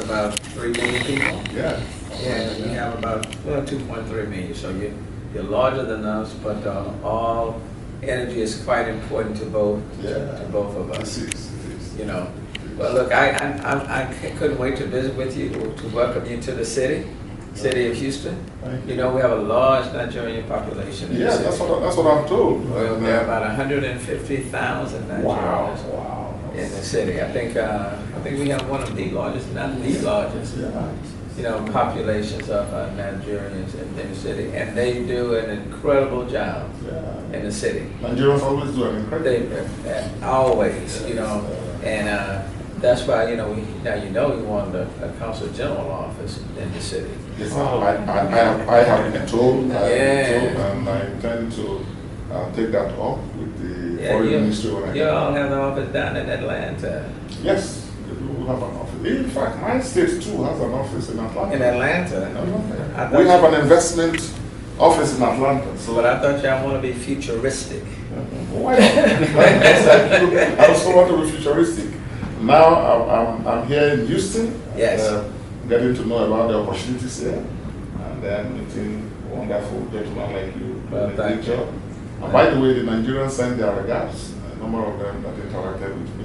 about 3 million people. Yeah. And we have about 2.3 million. So you're larger than us, but all energy is quite important to both of us. It is. You know. Well, look, I couldn't wait to visit with you, to welcome you to the city of Houston. You know, we have a large Nigerian population in the city. That's what I'm told. Well, there are about 150,000 Nigerians in the city. I think we have one of the largest, not the largest, you know, populations of Nigerians in the city, and they do an incredible job in the city. Nigerians always do an incredible job. Always, you know, and that's why, you know, we wanted a consul general office in the city. Yes, I have been told, and I intend to take that up with the foreign ministry when I get You all have an office down in Atlanta. Yes, we do have an office. In fact, my state too has an office in Atlanta. In Atlanta? We have an investment office in Atlanta. So. But I thought y'all want to be futuristic. Why not? I also want to be futuristic. Now I'm here in Houston. Yes. Getting to know about the opportunities here, and then meeting wonderful gentlemen like you. Well, thank you. And by the way, the Nigerians send their regards. A number of them that interacted with me.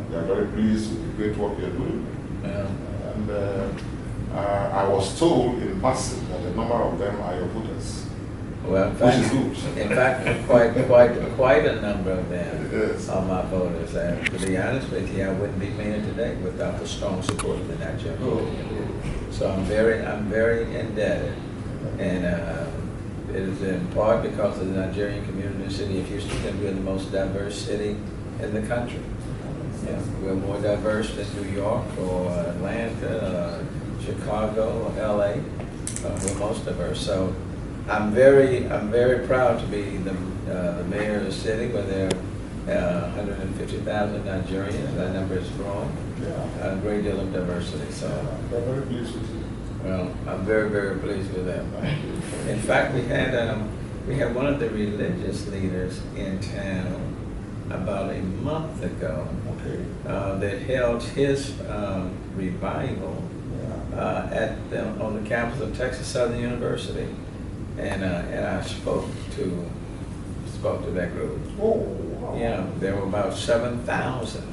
They are very pleased with the great work you're doing. Yeah. And I was told in passing that a number of them are your voters. Well, in fact, quite a number of them are my voters. And to be honest with you, I wouldn't be mayor today without the strong support of the Nigerian community. So I'm very indebted, and it is in part because of the Nigerian community in the city of Houston, and we're the most diverse city in the country. Yeah, we're more diverse than New York or Atlanta, Chicago, or LA. We're most diverse. So I'm very proud to be the mayor of the city where there are 150,000 Nigerians. That number is growing. A great deal of diversity. So I'm very pleased with you. Well, I'm very pleased with that. In fact, we had one of the religious leaders in town about a month ago that held his revival on the campus of Texas Southern University. And I spoke to that group. Oh, wow. Yeah, there were about 7,000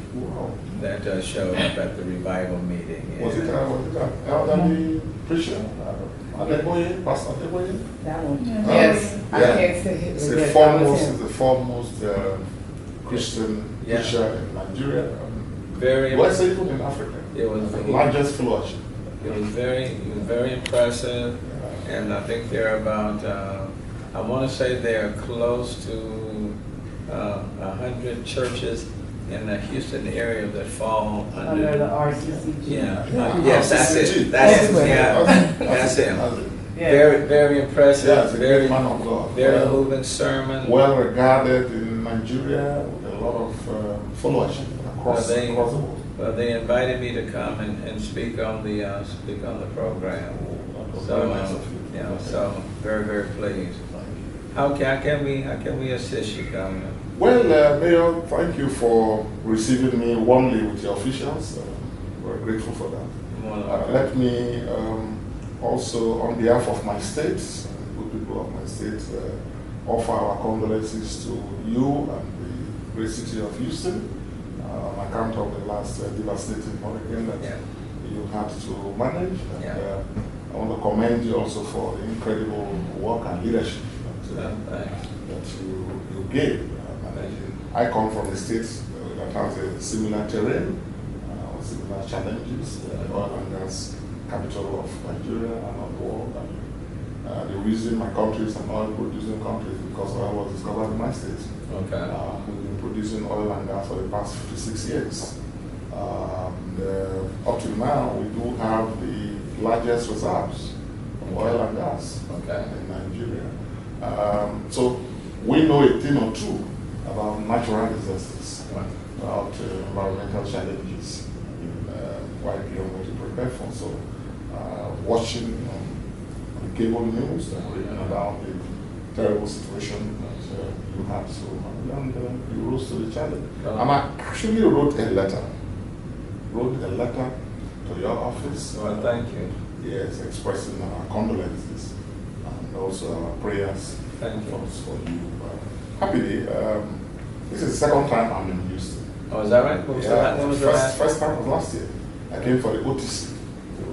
that showed up at the revival meeting. Was it an elderly preacher? Pastor Adeboye? That one. Yes. I can't say it. It's the foremost Christian preacher in Nigeria. Even in Africa. It was the largest fellowship. It was very impressive. And I think they're about, I want to say they're close to 100 churches in the Houston area that fall under the RCCG. Yes, that's it. That's him. Very impressive. Very man of God. Very moving sermon. Well regarded in Nigeria with a lot of followership across the world. Well, they invited me to come and speak on the program. So very pleased. How can we assist you, Governor? Well, Mayor, thank you for receiving me warmly with your officials. We're grateful for that. Let me also, on behalf of my state, good people of my state, offer our condolences to you and the great city of Houston on account of the last devastating hurricane that you had to manage. And, I want to commend you also for the incredible work and leadership that you gave. I come from a state that has a similar terrain, similar challenges, oil and gas capital of Nigeria and of the world. And the reason my country is an oil producing country is because oil was discovered in my state. We've been producing oil and gas for the past 56 years. Up to now, we do have the largest reserves of oil and gas in Nigeria. So we know a thing or two about natural disasters, about environmental challenges, widely on what to prepare for. So watching on the cable news about the terrible situation that you had, and you rose to the challenge. And I actually wrote a letter to your office. Well, thank you. Yes, expressing our condolences and also our prayers Thank you. for you. Happily, this is the second time I'm in Houston. Oh, is that right? When was the last? First time was last year. I came for the OTC.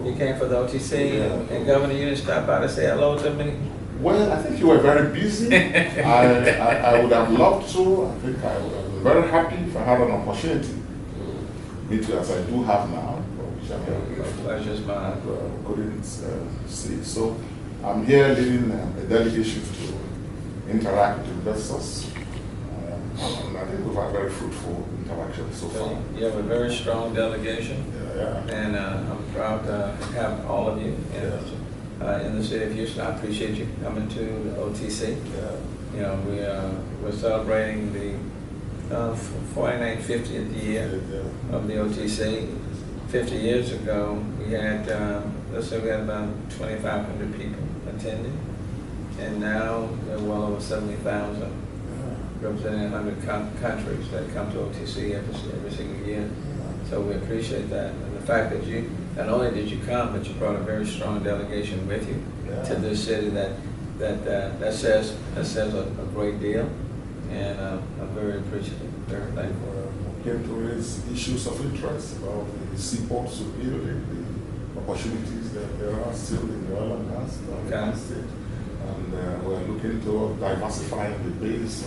You came for the OTC, and Governor, you didn't stop by to say hello to me? Well, I think you were very busy. I would have loved to. I think I would have been very happy if I had an opportunity to meet you as I do have now, which I'm very grateful. Pleasure's mine. Couldn't see. So I'm here leading a delegation to interact with investors. And I think we've had very fruitful interaction so far. You have a very strong delegation. Yeah. And I'm proud to have all of you in the city of Houston. I appreciate you coming to the OTC. Yeah. You know, we're celebrating the 49th, 50th year of the OTC. 50 years ago, we had, let's say we had about 2,500 people attending. And now there are well over 70,000. Representing 100 countries that come to OTC every single year. So we appreciate that. And the fact that you, not only did you come, but you brought a very strong delegation with you to this city that says a great deal. And I'm very appreciative, very thankful. Came to raise issues of interest about the seaport security, the opportunities that there are still in the oil and gas state. And we're looking to diversifying the base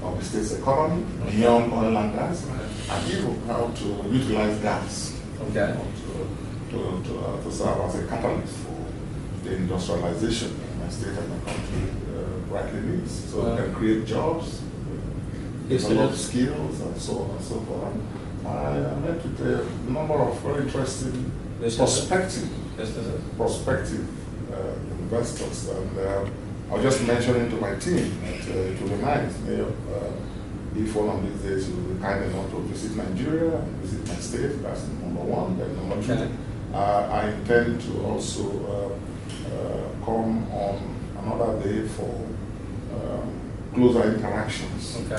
of the state's economy beyond oil and gas, and even how to utilize gas to serve as a catalyst for the industrialization that my state and my country rightly needs. So we can create jobs, develop skills, and so on and so forth. I met with a number of very interesting prospective investors, and I was just mentioning to my team that it will be nice if one of these days you will be kind enough to visit Nigeria and visit my state. That's number one. Then number two, I intend to also come on another day for closer interactions with the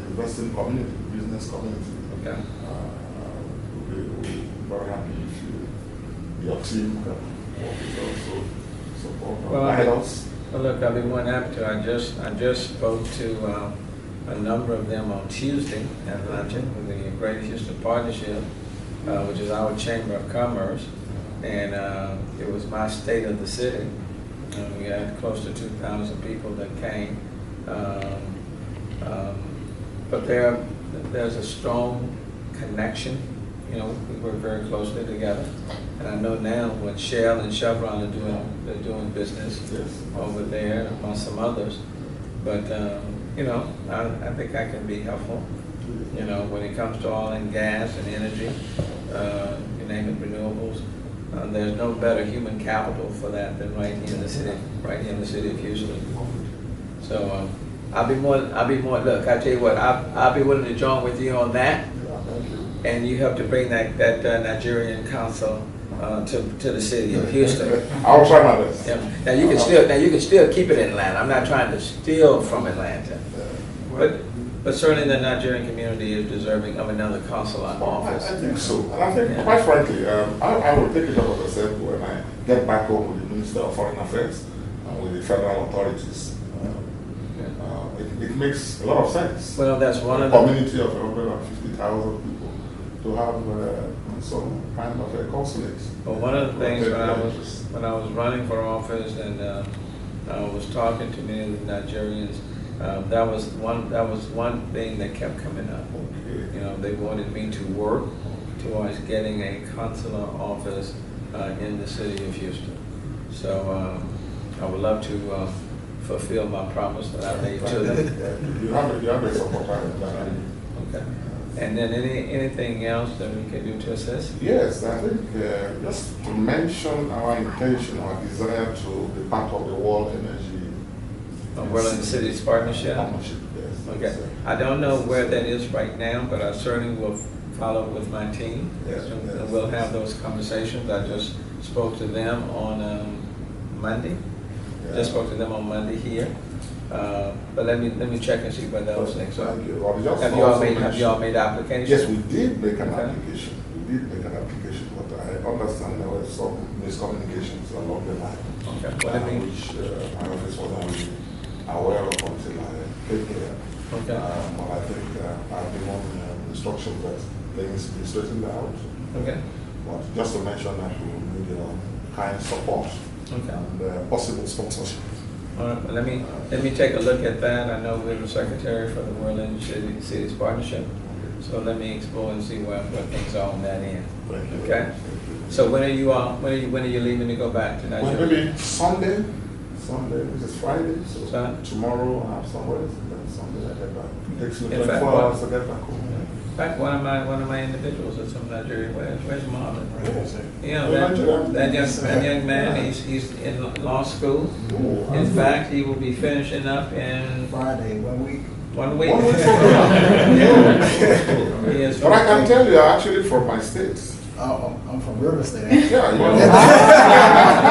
investing community, business community. We'll be very happy if your team can work with us. Well, look, I'll be more than happy to. I just spoke to a number of them on Tuesday at luncheon with the Greater Houston Partnership, which is our Chamber of Commerce, and it was my state of the city. We had close to 2,000 people that came, but there's a strong connection. You know, we work very closely together, and I know now when Shell and Chevron are doing business over there, among some others. But you know, I think I can be helpful. You know, when it comes to oil and gas and energy, you name it, renewables. There's no better human capital for that than right here in the city of Houston. So I'll be more. Look, I tell you what, I'll be willing to join with you on that. And you have to bring that Nigerian consul to the city of Houston. I'll try my best. Yeah. Now you can still keep it in Atlanta. I'm not trying to steal from Atlanta, but certainly the Nigerian community is deserving of another consular office. I think so, and I think quite frankly, I will take it up as I said when I get back home with the Minister of Foreign Affairs and with the federal authorities. It makes a lot of sense. Well, that's one of the community of 150,000 people to have some kind of a consulate. Well, one of the things when I was running for office and I was talking to many of the Nigerians, that was one thing that kept coming up. You know, they wanted me to work towards getting a consular office in the city of Houston. So I would love to fulfill my promise that I made to them. You have a support. Okay. And then anything else that we can do to assist? Yes, I think just to mention our intention, our desire to be part of the World Energy. World and Cities Partnership? Yes. Okay. I don't know where that is right now, but I certainly will follow up with my team. Yes. And we'll have those conversations. I just spoke to them on Monday. Yeah. Just spoke to them on Monday here. But let me check and see where those things are. Thank you. Have you all made the application? Yes, we did make an application. We did make an application, but I understand there were some miscommunications along the line, Okay. What do you mean? which my office wasn't really aware of until I came here. Okay. But I think I've been on instructions that things be straightened out. Okay. But just to mention that we need your kind support Okay. and possible sponsorship. All right, well, let me take a look at that. I know we're the secretary for the World Cities Partnership, so let me explore and see what things are on that end. Thank you. Okay. So when are you leaving to go back to Well, Nigeria? maybe Sunday, this is Friday, so Sun- tomorrow I have somewhere, and then Sunday I get back. It takes me In fact, 24 what- hours to get back home. In fact, one of my individuals is from Nigeria. Where's Marvin? You know, Oh, that young man, he's in law school. Oh, In fact, he will be finishing up in Friday, 1 week. 1 week. 1 week from now. Yeah. He is But I can tell you, actually from my state. Oh, I'm from River State. Yeah, you know. Yeah.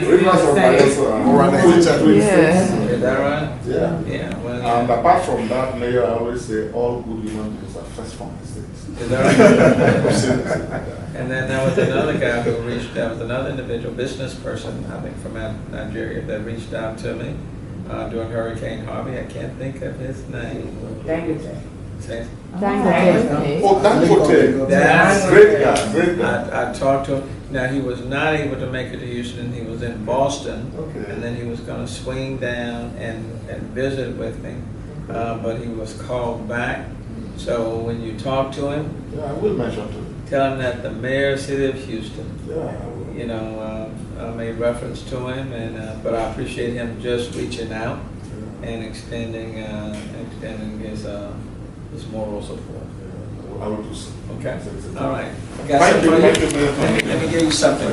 Rivers of Bayelsa, we're next to twin states. Is that right? Yeah. Yeah, well, And yeah. apart from that, Mayor, I always say all good human beings are first from my states. Is that right? I've seen it. And then there was another guy who there was another individual, business person, I think from Nigeria, that reached out to me during Hurricane Harvey. I can't think of his name. Say- Oh, Dangote. That's Great guy, great guy. I talked to him. Now, he was not able to make it to Houston. He was in Boston. Okay. And then he was going to swing down and visit with me. But he was called back. So when you talk to him, Yeah, I will mention to him. tell him that the mayor, city of Houston, Yeah, I will. you know, made reference to him, and but I appreciate him just reaching out Yeah. and extending his moral support. I will do so. Okay. Thank you. All right. I got Thank something you. for Thank you, Mayor. Let me give you something.